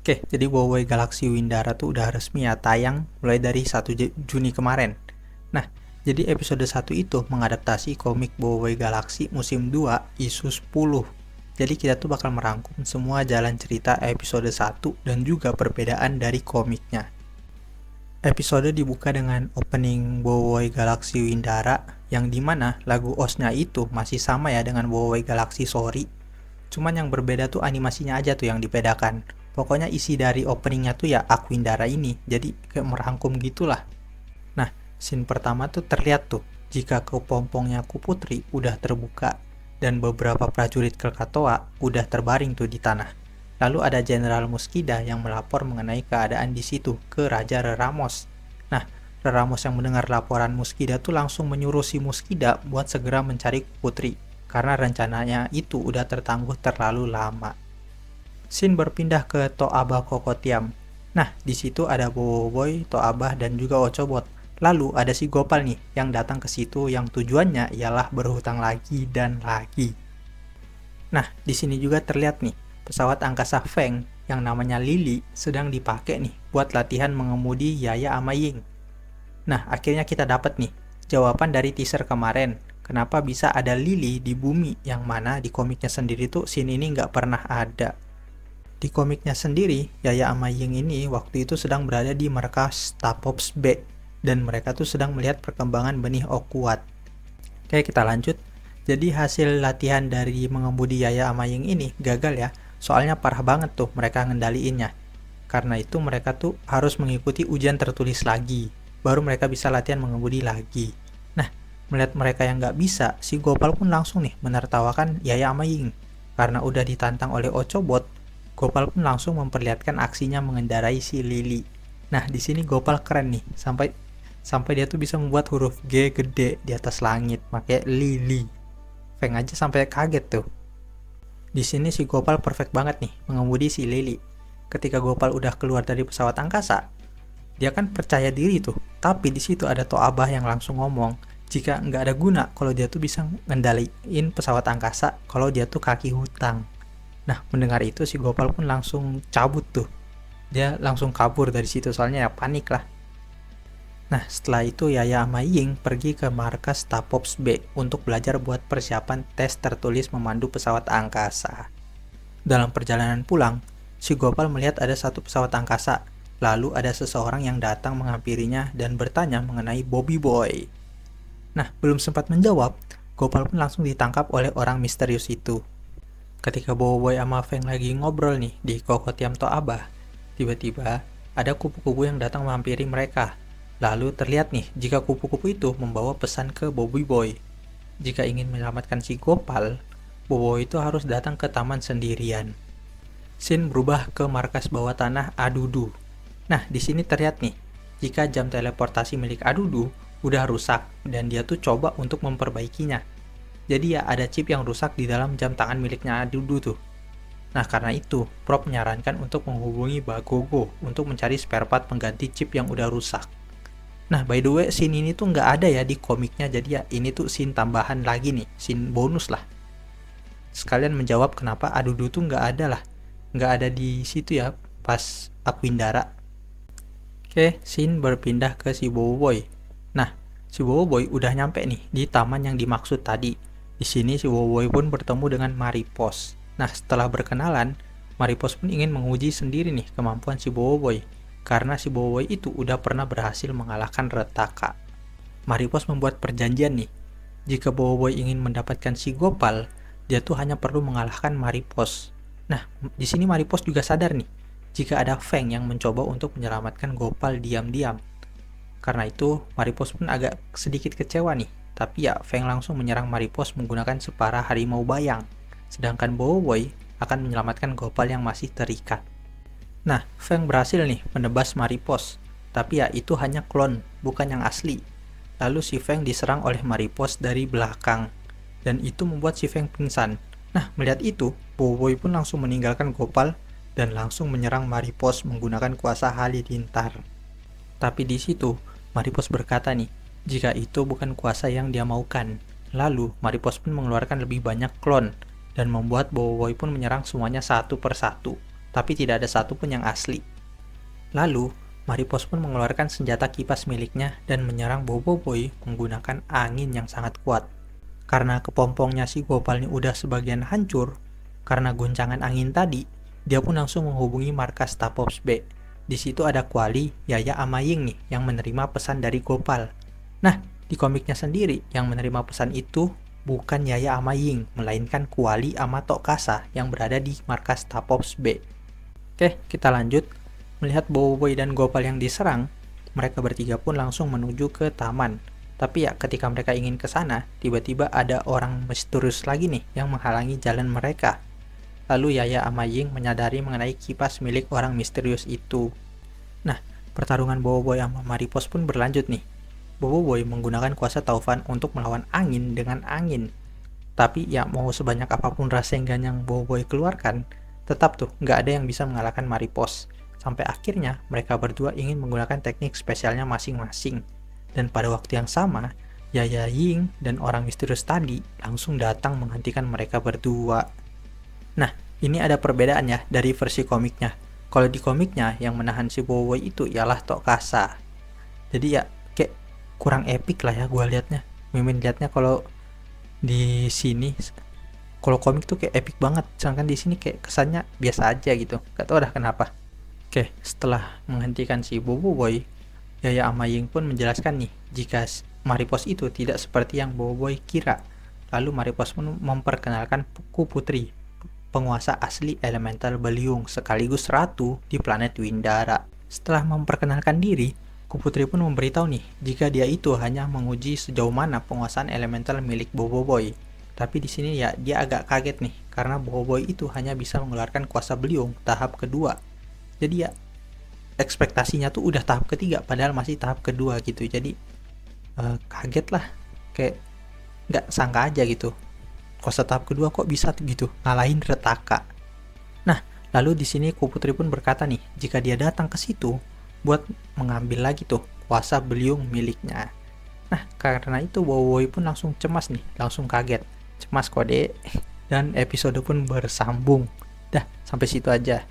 Oke, jadi Boboiboy Galaxy Windara tuh udah resmi ya tayang mulai dari 1 Juni kemarin. Nah, jadi episode 1 itu mengadaptasi komik Boboiboy Galaxy musim 2 isu 10. Jadi kita tuh bakal merangkum semua jalan cerita episode 1 dan juga perbedaan dari komiknya. Episode dibuka dengan opening Boboiboy Galaxy Windara yang dimana lagu OST-nya itu masih sama ya dengan Boboiboy Galaxy Sorry. Cuman yang berbeda tuh animasinya aja tuh yang dibedakan. Pokoknya isi dari openingnya tuh ya Aquindara ini, jadi kayak merangkum gitulah. Nah, scene pertama tuh terlihat tuh, jika kepompongnya Kuputri udah terbuka, dan beberapa prajurit Krakatoa udah terbaring tuh di tanah. Lalu ada Jenderal Muskida yang melapor mengenai keadaan di situ ke Raja Reramos. Nah, Reramos yang mendengar laporan Muskida tuh langsung menyuruh si Muskida buat segera mencari Kuputri, karena rencananya itu udah tertangguh terlalu lama. Scene berpindah ke Toaba Kokotiam. Nah, di situ ada Boboiboy, Toaba, dan juga Ochobot. Lalu ada si Gopal nih yang datang ke situ yang tujuannya ialah berhutang lagi dan lagi. Nah, di sini juga terlihat nih pesawat angkasa Feng yang namanya Lily sedang dipakai nih buat latihan mengemudi Yaya sama Ying. Nah, akhirnya kita dapat nih jawaban dari teaser kemarin. Kenapa bisa ada Lily di bumi yang mana di komiknya sendiri tuh scene ini nggak pernah ada. Di komiknya sendiri, Yaya sama Ying ini waktu itu sedang berada di markas Stapops B dan mereka tuh sedang melihat perkembangan benih Okuat. Oke, kita lanjut. Jadi hasil latihan dari mengemudi Yaya sama Ying ini gagal ya, soalnya parah banget tuh mereka ngendaliinnya. Karena itu mereka tuh harus mengikuti ujian tertulis lagi, baru mereka bisa latihan mengemudi lagi. Nah, melihat mereka yang nggak bisa, si Gopal pun langsung nih menertawakan Yaya sama Ying. Karena udah ditantang oleh Ochobot, Gopal pun langsung memperlihatkan aksinya mengendarai si Lily. Nah, di sini Gopal keren nih, sampai dia tuh bisa membuat huruf G gede di atas langit, pakai Lily. Feng aja sampai kaget tuh. Di sini si Gopal perfect banget nih mengemudi si Lily. Ketika Gopal udah keluar dari pesawat angkasa, dia kan percaya diri tuh. Tapi di situ ada Toabah yang langsung ngomong, jika nggak ada guna kalau dia tuh bisa ngendaliin pesawat angkasa kalau dia tuh kaki hutang. Nah, mendengar itu si Gopal pun langsung cabut tuh. Dia langsung kabur dari situ soalnya ya panik lah. Nah, setelah itu Yaya sama Ying pergi ke markas Stapops B untuk belajar buat persiapan tes tertulis memandu pesawat angkasa. Dalam perjalanan pulang, si Gopal melihat ada satu pesawat angkasa. Lalu ada seseorang yang datang menghampirinya dan bertanya mengenai Boboiboy. Nah, belum sempat menjawab, Gopal pun langsung ditangkap oleh orang misterius itu. Ketika Boboiboy sama Feng lagi ngobrol nih di Kokotiam Toaba, tiba-tiba ada kupu-kupu yang datang menghampiri mereka. Lalu terlihat nih jika kupu-kupu itu membawa pesan ke Boboiboy. Jika ingin menyelamatkan si Gopal, Boboiboy itu harus datang ke taman sendirian. Scene berubah ke markas bawah tanah Adudu. Nah, di sini terlihat nih, jika jam teleportasi milik Adudu udah rusak dan dia tuh coba untuk memperbaikinya. Jadi ya ada chip yang rusak di dalam jam tangan miliknya Adudu tuh. Nah, karena itu, Prop menyarankan untuk menghubungi Bagogo untuk mencari spare part pengganti chip yang udah rusak. Nah, by the way, scene ini tuh nggak ada ya di komiknya, jadi ya ini tuh scene tambahan lagi nih, scene bonus lah. Sekalian menjawab kenapa Adudu tuh nggak ada lah. Nggak ada di situ ya pas Aquindara. Oke, scene berpindah ke si Boboiboy. Nah, si Boboiboy udah nyampe nih di taman yang dimaksud tadi. Di sini si Boboiboy pun bertemu dengan Maripos. Nah, setelah berkenalan, Maripos pun ingin menguji sendiri nih kemampuan si Boboiboy. Karena si Boboiboy itu udah pernah berhasil mengalahkan Retaka. Maripos membuat perjanjian nih. Jika Boboiboy ingin mendapatkan si Gopal, dia tuh hanya perlu mengalahkan Maripos. Nah, di sini Maripos juga sadar nih, jika ada Feng yang mencoba untuk menyelamatkan Gopal diam-diam. Karena itu, Maripos pun agak sedikit kecewa nih. Tapi ya, Feng langsung menyerang Maripos menggunakan separa harimau bayang. Sedangkan Boboiboy akan menyelamatkan Gopal yang masih terikat. Nah, Feng berhasil nih menebas Maripos. Tapi ya, itu hanya klon, bukan yang asli. Lalu si Feng diserang oleh Maripos dari belakang. Dan itu membuat si Feng pingsan. Nah, melihat itu, Boboiboy pun langsung meninggalkan Gopal dan langsung menyerang Maripos menggunakan kuasa halilintar. Tapi di situ, Maripos berkata nih, jika itu bukan kuasa yang dia maukan. Lalu, Maripos pun mengeluarkan lebih banyak klon, dan membuat Boboiboy pun menyerang semuanya satu persatu. tapi tidak ada satupun yang asli. Lalu, Maripos pun mengeluarkan senjata kipas miliknya dan menyerang Boboiboy menggunakan angin yang sangat kuat. Karena kepompongnya si Gopal ini udah sebagian hancur, karena guncangan angin tadi, dia pun langsung menghubungi markas Tapops B. Di situ ada Kuali, Yaya, sama Ying nih yang menerima pesan dari Gopal. Nah, di komiknya sendiri yang menerima pesan itu bukan Yaya sama Ying, melainkan Kuali sama Tok Kasa yang berada di markas Tapops B. Oke, kita lanjut. Melihat Boboiboy dan Gopal yang diserang, mereka bertiga pun langsung menuju ke taman. Tapi ya, ketika mereka ingin ke sana, tiba-tiba ada orang misterius lagi nih yang menghalangi jalan mereka. Lalu Yaya sama Ying menyadari mengenai kipas milik orang misterius itu. Nah, pertarungan Boboiboy sama Maripos pun berlanjut nih. Boboiboy menggunakan kuasa taufan untuk melawan angin dengan angin. Tapi ya mau sebanyak apapun Rasengan yang Boboiboy keluarkan, tetap tuh nggak ada yang bisa mengalahkan Maripos. Sampai akhirnya mereka berdua ingin menggunakan teknik spesialnya masing-masing. Dan pada waktu yang sama, Yaya, Ying dan orang misterius tadi langsung datang menghentikan mereka berdua. Nah, ini ada perbedaan ya dari versi komiknya. Kalau di komiknya yang menahan si Boboiboy itu ialah Tok Kasa. Jadi ya kayak kurang epic lah ya gue liatnya. Mimin liatnya kalau di sini, kalau komik tuh kayak epic banget, sedangkan di sini kayak kesannya biasa aja gitu. Gak tau dah kenapa. Oke, setelah menghentikan si Boboiboy, Yaya sama Ying pun menjelaskan nih jika Maripos itu tidak seperti yang Boboiboy kira. Lalu Maripos pun memperkenalkan Ku Putri, penguasa asli elemental Beliung sekaligus ratu di planet Windara. Setelah memperkenalkan diri, Ku Putri pun memberitahu nih jika dia itu hanya menguji sejauh mana penguasaan elemental milik Boboiboy. Tapi di sini ya dia agak kaget nih karena Boboiboy itu hanya bisa mengeluarkan kuasa Beliung tahap kedua. Jadi ya ekspektasinya tuh udah tahap ketiga padahal masih tahap kedua gitu. Jadi kaget lah, kayak nggak sangka aja gitu. Kuasa tahap kedua kok bisa gitu ngalahin Retaka. Nah, lalu di sini Ku Putri pun berkata nih jika dia datang ke situ buat mengambil lagi tuh kuasa Beliung miliknya. Nah, karena itu Boboiboy pun langsung cemas nih, langsung kaget. Cemas kode dan episode pun bersambung. Dah, sampai situ aja.